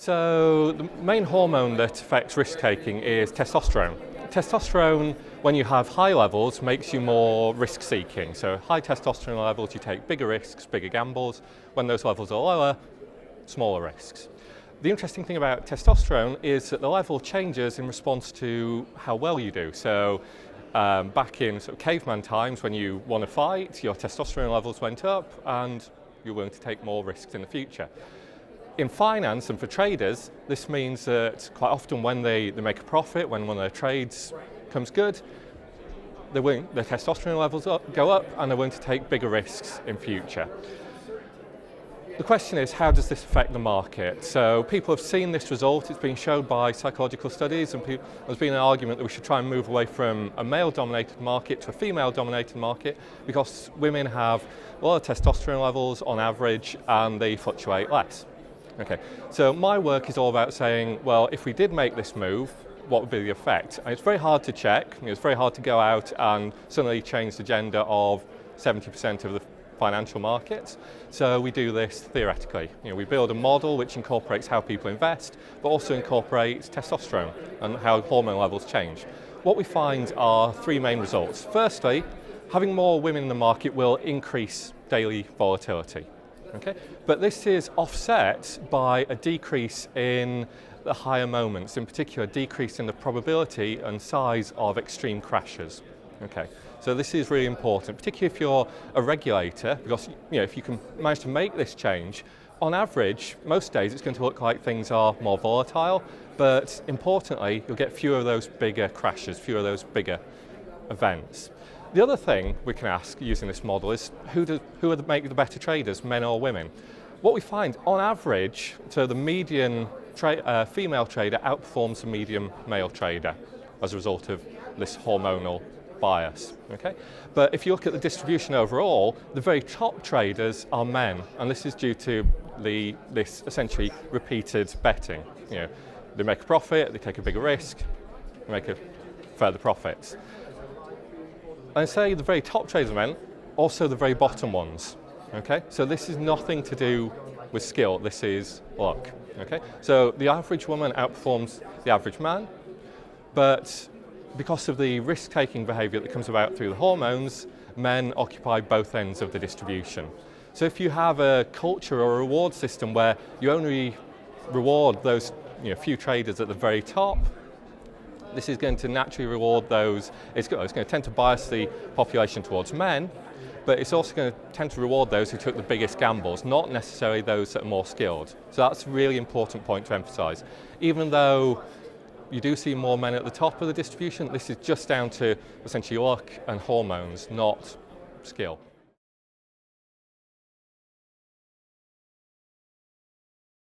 So the main hormone that affects risk-taking is testosterone. Testosterone, when you have high levels, makes you more risk-seeking. So high testosterone levels, you take bigger risks, bigger gambles. When those levels are lower, smaller risks. The interesting thing about testosterone is that the level changes in response to how well you do. So back in sort of caveman times, when you won a fight, your testosterone levels went up and you're willing to take more risks in the future. In finance and for traders, this means that quite often when they make a profit, when one of their trades comes good, their testosterone levels go up and they're willing to take bigger risks in future. The question is, how does this affect the market? So people have seen this result, it's been shown by psychological studies, and there's been an argument that we should try and move away from a male-dominated market to a female-dominated market because women have a lot of testosterone levels on average and they fluctuate less. Okay, so my work is all about saying, well, if we did make this move, what would be the effect? And it's very hard to check. It's very hard to go out and suddenly change the gender of 70% of the financial markets. So we do this theoretically. We build a model which incorporates how people invest, but also incorporates testosterone and how hormone levels change. What we find are three main results. Firstly, having more women in the market will increase daily volatility. Okay? But this is offset by a decrease in the higher moments, in particular a decrease in the probability and size of extreme crashes. Okay? So this is really important, particularly if you're a regulator, because if you can manage to make this change, on average, most days it's going to look like things are more volatile, but importantly, you'll get fewer of those bigger crashes, fewer of those bigger events. The other thing we can ask using this model is who make the better traders, men or women? What we find on average, so the median female trader outperforms the median male trader as a result of this hormonal bias. Okay? But if you look at the distribution overall, the very top traders are men, and this is due to this essentially repeated betting. They make a profit, they take a bigger risk, they make further profits. And say the very top traders are men, also the very bottom ones. Okay? So this is nothing to do with skill, this is luck. Okay? So the average woman outperforms the average man, but because of the risk-taking behaviour that comes about through the hormones, men occupy both ends of the distribution. So if you have a culture or a reward system where you only reward those few traders at the very top, this is going to naturally reward those. It's going to tend to bias the population towards men, but it's also going to tend to reward those who took the biggest gambles, not necessarily those that are more skilled. So that's a really important point to emphasise. Even though you do see more men at the top of the distribution, this is just down to essentially luck and hormones, not skill.